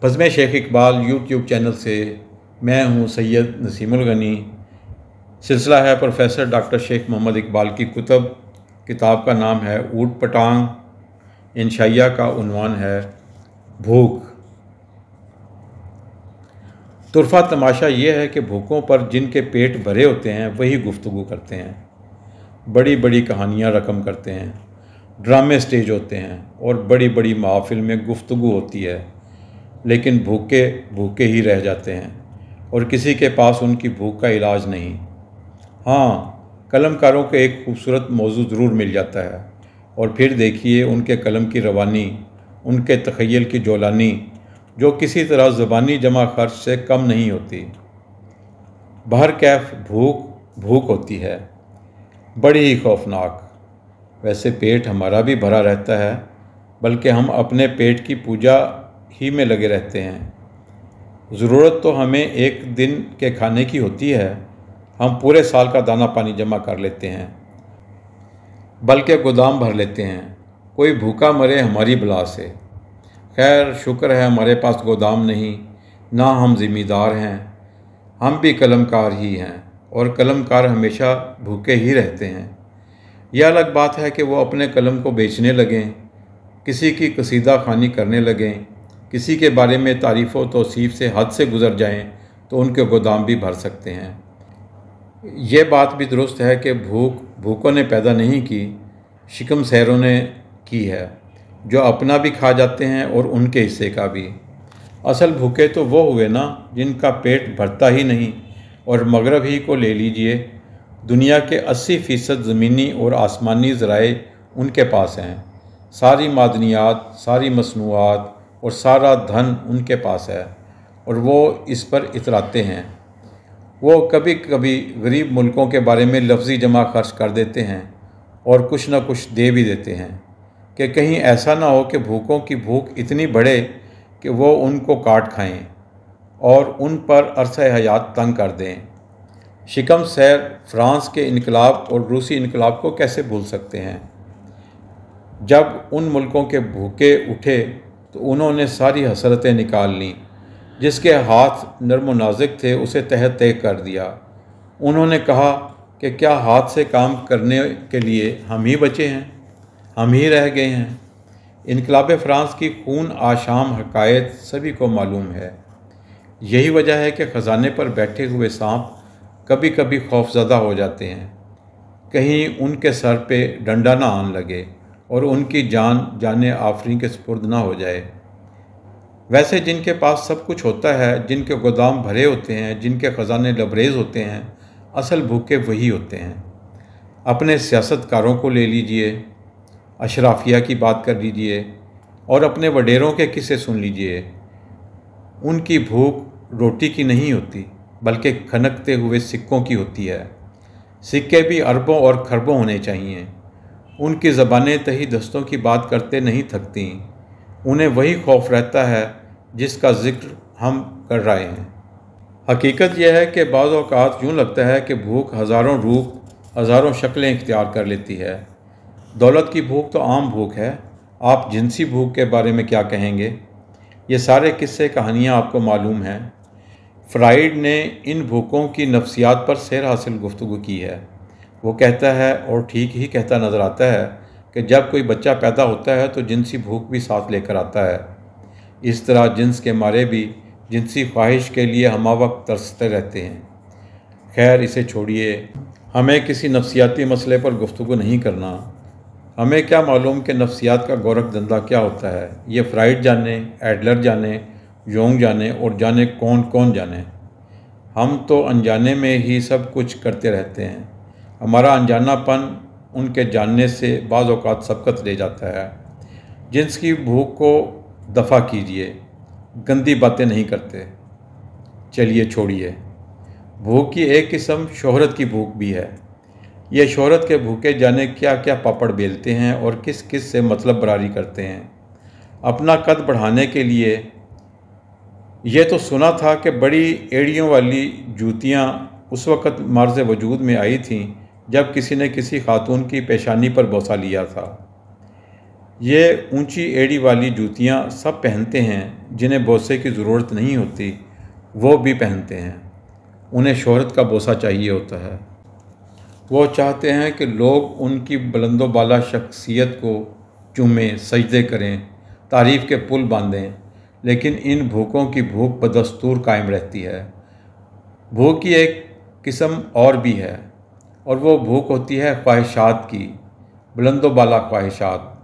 बज़्म Sheikh Iqbal YouTube channel से मैं हूँ सैयद नसीमुल गनी। सिलसिला है प्रोफेसर डॉक्टर शेख मोहम्मद इकबाल की कुतब। किताब का नाम है ऊट पटांग। इंशाइया का उन्वान है भूख। तुरफा तमाशा ये है कि भूखों पर जिनके पेट भरे होते हैं वही गुफ्तगू करते हैं, बड़ी बड़ी कहानियाँ रकम करते हैं, ड्रामे स्टेज होते हैं और बड़ी बड़ी महफिल में गुफ्तगू होती है, लेकिन भूखे भूखे ही रह जाते हैं और किसी के पास उनकी भूख का इलाज नहीं। हाँ, कलमकारों को एक खूबसूरत मौजू ज़रूर मिल जाता है और फिर देखिए उनके कलम की रवानी, उनके तख़य्युल की जोलानी जो किसी तरह ज़बानी जमा खर्च से कम नहीं होती। बहर कैफ भूख भूख होती है, बड़ी ही खौफनाक। वैसे पेट हमारा भी भरा रहता है, बल्कि हम अपने पेट की पूजा ही में लगे रहते हैं। ज़रूरत तो हमें एक दिन के खाने की होती है, हम पूरे साल का दाना पानी जमा कर लेते हैं, बल्कि गोदाम भर लेते हैं, कोई भूखा मरे हमारी बला से। खैर शुक्र है हमारे पास गोदाम नहीं, ना हम ज़िम्मेदार हैं, हम भी कलमकार ही हैं और कलमकार हमेशा भूखे ही रहते हैं। यह अलग बात है कि वो अपने कलम को बेचने लगें, किसी की कसीदा खानी करने लगें, किसी के बारे में तारीफ़ व तौसीफ़ से हद से गुज़र जाएं तो उनके गोदाम भी भर सकते हैं। ये बात भी दुरुस्त है कि भूख भूखों ने पैदा नहीं की, शिकम सहरों ने की है, जो अपना भी खा जाते हैं और उनके हिस्से का भी। असल भूखे तो वो हुए ना जिनका पेट भरता ही नहीं। और मगरब ही को ले लीजिए, दुनिया के 80% ज़मीनी और आसमानी ज़राए उनके पास हैं, सारी मादनियात, सारी मसनूआत और सारा धन उनके पास है और वो इस पर इतराते हैं। वो कभी कभी गरीब मुल्कों के बारे में लफ्ज़ी जमा खर्च कर देते हैं और कुछ न कुछ दे भी देते हैं कि कहीं ऐसा ना हो कि भूखों की भूख इतनी बढ़े कि वो उनको काट खाएं और उन पर अरसा हयात तंग कर दें। शिकम सैर फ्रांस के इनकलाब और रूसी इनकलाब को कैसे भूल सकते हैं। जब उन मुल्कों के भूखे उठे तो उन्होंने सारी हसरतें निकाल लीं, जिसके हाथ नर्म व नाजुक थे उसे तह तह कर दिया। उन्होंने कहा कि क्या हाथ से काम करने के लिए हम ही बचे हैं, हम ही रह गए हैं। इनकलाब फ़्रांस की खून आशाम हकायत सभी को मालूम है। यही वजह है कि ख़जाने पर बैठे हुए सांप कभी कभी खौफज़दा हो जाते हैं, कहीं उनके सर पे डंडा ना आन लगे और उनकी जान जाने आफरीन के सुपुर्द ना हो जाए। वैसे जिनके पास सब कुछ होता है, जिनके गोदाम भरे होते हैं, जिनके ख़जाने लबरेज़ होते हैं, असल भूखे वही होते हैं। अपने सियासतकारों को ले लीजिए, अशराफिया की बात कर लीजिए और अपने वडेरों के किस्से सुन लीजिए। उनकी भूख रोटी की नहीं होती, बल्कि खनकते हुए सिक्कों की होती है। सिक्के भी अरबों और खरबों होने चाहिए। उनकी ज़बानें तही दस्तों की बात करते नहीं थकती। उन्हें वही खौफ रहता है जिसका ज़िक्र हम कर रहे हैं। हकीकत यह है कि बाज़ औक़ात यूँ लगता है कि भूख हज़ारों रूप, हज़ारों शक्लें इख्तियार कर लेती है। दौलत की भूख तो आम भूख है, आप जिनसी भूख के बारे में क्या कहेंगे। ये सारे किस्से कहानियाँ आपको मालूम हैं। फ्राइड ने इन भूखों की नफ्सियात पर सैर हासिल गुफ्तगू की है। वो कहता है, और ठीक ही कहता नज़र आता है, कि जब कोई बच्चा पैदा होता है तो जिनसी भूख भी साथ लेकर आता है। इस तरह जिन्स के मारे भी जिनसी ख्वाहिश के लिए हमा वक्त तरसते रहते हैं। खैर इसे छोड़िए, हमें किसी नफ्सियाती मसले पर गुफ्तगू नहीं करना। हमें क्या मालूम कि नफ्सियात का गोरख धंधा क्या होता है। ये फ्राइड जाने, एडलर जाने, योंग जाने और जाने कौन कौन जाने। हम तो अनजाने में ही सब कुछ करते रहते हैं। हमारा अनजानापन उनके जानने से बाज़ औक़ात सबकत ले जाता है। जिन्स की भूख को दफ़ा कीजिए, गंदी बातें नहीं करते। चलिए छोड़िए। भूख की एक किस्म शोहरत की भूख भी है। ये शोहरत के भूखे जाने क्या क्या पापड़ बेलते हैं और किस किस से मतलब बरारी करते हैं अपना कद बढ़ाने के लिए। ये तो सुना था कि बड़ी एड़ियों वाली जूतियाँ उस वक़्त मर्ज़ वजूद में आई थीं जब किसी ने किसी खातून की पेशानी पर बोसा लिया था। ये ऊंची एड़ी वाली जूतियाँ सब पहनते हैं, जिन्हें बोसे की ज़रूरत नहीं होती वो भी पहनते हैं। उन्हें शोहरत का बोसा चाहिए होता है। वो चाहते हैं कि लोग उनकी बुलंदोबाला शख्सियत को चूमें, सजदे करें, तारीफ़ के पुल बांधें। लेकिन इन भूखों की भूख बदस्तूर कायम रहती है। भूख की एक किस्म और भी है, और वो भूख होती है ख्वाहिशात की, बुलंदोबाला ख्वाहिशात,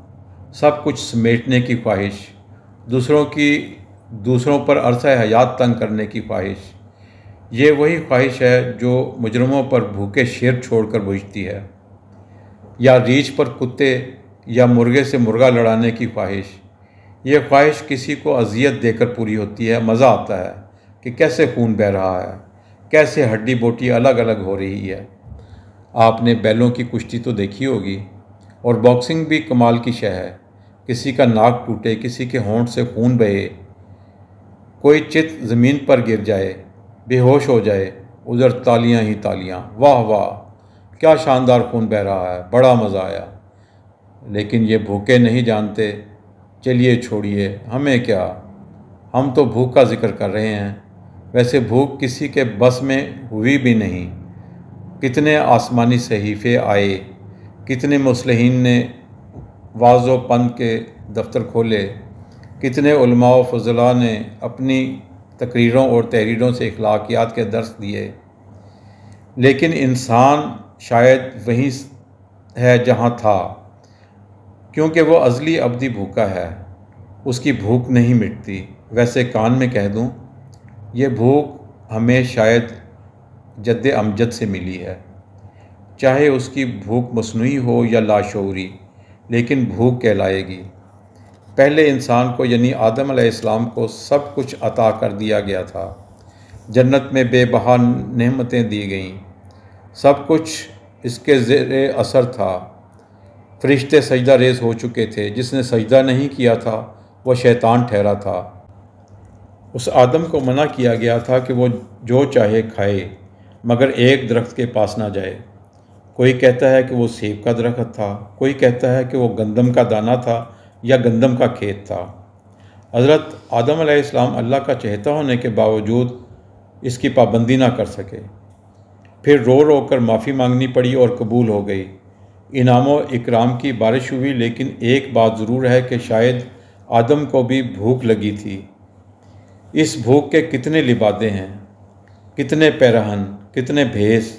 सब कुछ समेटने की ख्वाहिश, दूसरों पर अरसा हयात तंग करने की ख्वाहिश। ये वही ख्वाहिश है जो मुजरमों पर भूखे शेर छोड़कर बुझती है, या रीछ पर कुत्ते या मुर्गे से मुर्गा लड़ाने की ख्वाहिश। ये ख्वाहिश किसी को अजियत देकर पूरी होती है। मज़ा आता है कि कैसे खून बह रहा है, कैसे हड्डी बोटी अलग अलग हो रही है। आपने बैलों की कुश्ती तो देखी होगी, और बॉक्सिंग भी कमाल की शय है। किसी का नाक टूटे, किसी के होंठ से खून बहे, कोई चित ज़मीन पर गिर जाए, बेहोश हो जाए, उधर तालियां ही तालियां, वाह वाह क्या शानदार खून बह रहा है, बड़ा मज़ा आया। लेकिन ये भूखे नहीं जानते, चलिए छोड़िए, हमें क्या, हम तो भूख का जिक्र कर रहे हैं। वैसे भूख किसी के बस में हुई भी नहीं। कितने आसमानी सहीफ़े आए, कितने मुस्लिहीन ने वाज़ो पंथ के दफ्तर खोले, कितने उलमा व फज़ला ने अपनी तकरीरों और तहरीरों से अखलाकियात के दर्स दिए। लेकिन इंसान शायद वहीं है जहाँ था, क्योंकि वो अज़ली अब्दी भूखा है, उसकी भूख नहीं मिटती। वैसे कान में कह दूँ, ये भूख हमें शायद जद्द अमजद से मिली है। चाहे उसकी भूख मसनूई हो या लाशऊरी, लेकिन भूख कहलाएगी। पहले इंसान को यानी आदम अलैहिस्सलाम को सब कुछ अता कर दिया गया था। जन्नत में बेबहा नेमतें दी गईं, सब कुछ इसके ज़ेरे असर था। फरिश्ते सजदा रेज़ हो चुके थे। जिसने सजदा नहीं किया था वह शैतान ठहरा था। उस आदम को मना किया गया था कि वो जो चाहे खाए, मगर एक दरख्त के पास ना जाए। कोई कहता है कि वो सेब का दरख्त था, कोई कहता है कि वो गंदम का दाना था या गंदम का खेत था। हज़रत आदम अलैहिस्सलाम अल्लाह का चहेता होने के बावजूद इसकी पाबंदी ना कर सके। फिर रो रो कर माफ़ी मांगनी पड़ी और कबूल हो गई। इनामो इकराम की बारिश हुई। लेकिन एक बात ज़रूर है कि शायद आदम को भी भूख लगी थी। इस भूख के कितने लिबादे हैं, कितने पैरहन, कितने भेस,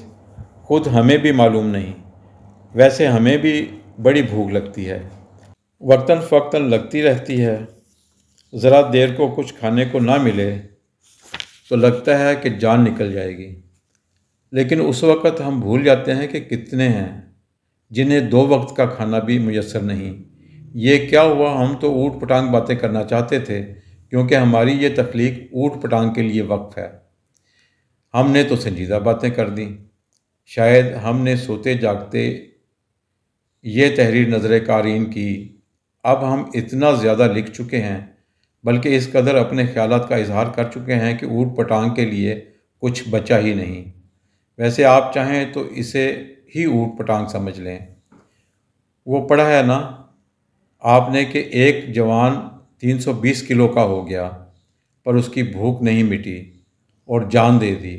खुद हमें भी मालूम नहीं। वैसे हमें भी बड़ी भूख लगती है, वक्तन फ़क्तन लगती रहती है। ज़रा देर को कुछ खाने को ना मिले तो लगता है कि जान निकल जाएगी। लेकिन उस वक़्त हम भूल जाते हैं कि कितने हैं जिन्हें 2 वक्त का खाना भी मुयस्सर नहीं। ये क्या हुआ, हम तो ऊट पटांग बातें करना चाहते थे, क्योंकि हमारी ये तख्लीक ऊट पटांग के लिए वक्फ है। हमने तो संजीदा बातें कर दी। शायद हमने सोते जागते ये तहरीर नज़र कारीन की। अब हम इतना ज़्यादा लिख चुके हैं, बल्कि इस कदर अपने ख्यालात का इजहार कर चुके हैं कि ऊट पटांग के लिए कुछ बचा ही नहीं। वैसे आप चाहें तो इसे ही ऊट पटांग समझ लें। वो पढ़ा है ना आपने कि एक जवान 320 किलो का हो गया, पर उसकी भूख नहीं मिटी और जान दे दी।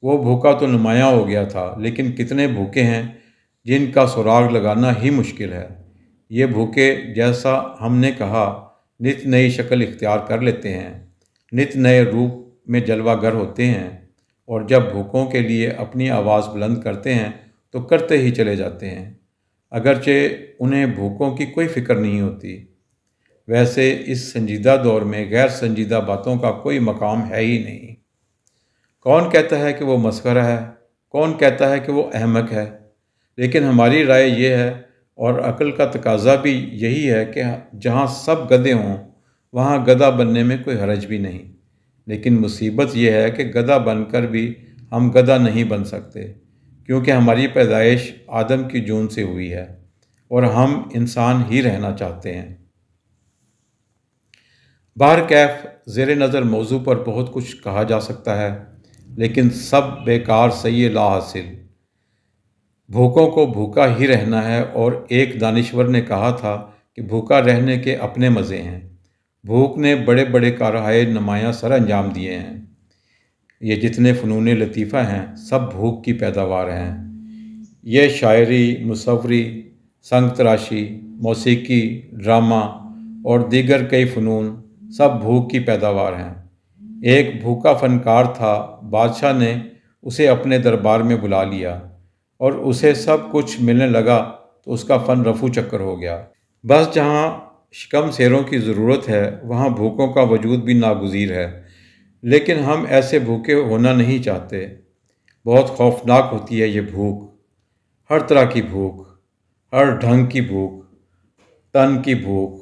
वो भूखा तो नुमायाँ हो गया था, लेकिन कितने भूखे हैं जिनका सुराग लगाना ही मुश्किल है। ये भूखे, जैसा हमने कहा, नित नई शक्ल इख्तियार कर लेते हैं, नित नए रूप में जलवागर होते हैं, और जब भूखों के लिए अपनी आवाज़ बुलंद करते हैं तो करते ही चले जाते हैं, अगरचे उन्हें भूखों की कोई फ़िक्र नहीं होती। वैसे इस संजीदा दौर में गैर संजीदा बातों का कोई मकाम है ही नहीं। कौन कहता है कि वो मस्खरा है, कौन कहता है कि वो अहमक है। लेकिन हमारी राय ये है, और अक्ल का तकाजा भी यही है, कि जहाँ सब गधे हों वहाँ गधा बनने में कोई हरज भी नहीं। लेकिन मुसीबत यह है कि गधा बनकर भी हम गधा नहीं बन सकते, क्योंकि हमारी पैदाइश आदम की जून से हुई है और हम इंसान ही रहना चाहते हैं। बाहर कैफ ज़ेर नज़र मौजू पर बहुत कुछ कहा जा सकता है, लेकिन सब बेकार, सही ला हासिल। भूखों को भूखा ही रहना है। और एक दानिश्वर ने कहा था कि भूखा रहने के अपने मज़े हैं। भूख ने बड़े बड़े कारहाए नुमायाँ सर अंजाम दिए हैं। ये जितने फ़नून लतीफ़ा हैं सब भूख की पैदावार हैं। ये शायरी, मुसव्वरी, संग तराशी, मौसीकी, ड्रामा और दीगर कई फ़नून सब भूख की पैदावार हैं। एक भूखा फ़नकार था, बादशाह ने उसे अपने दरबार में बुला लिया और उसे सब कुछ मिलने लगा तो उसका फ़न रफू चक्कर हो गया। बस जहाँ शिकम शेरों की ज़रूरत है वहाँ भूखों का वजूद भी नागुज़ीर है, लेकिन हम ऐसे भूखे होना नहीं चाहते। बहुत खौफनाक होती है ये भूख, हर तरह की भूख, हर ढंग की भूख, तन की भूख,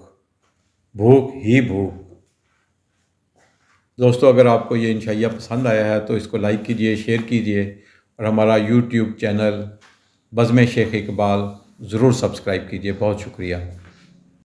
भूख ही भूख। दोस्तों, अगर आपको ये इंशाइया पसंद आया है तो इसको लाइक कीजिए, शेयर कीजिए और हमारा यूट्यूब चैनल बज़्म शेख इकबाल ज़रूर सब्सक्राइब कीजिए। बहुत शुक्रिया।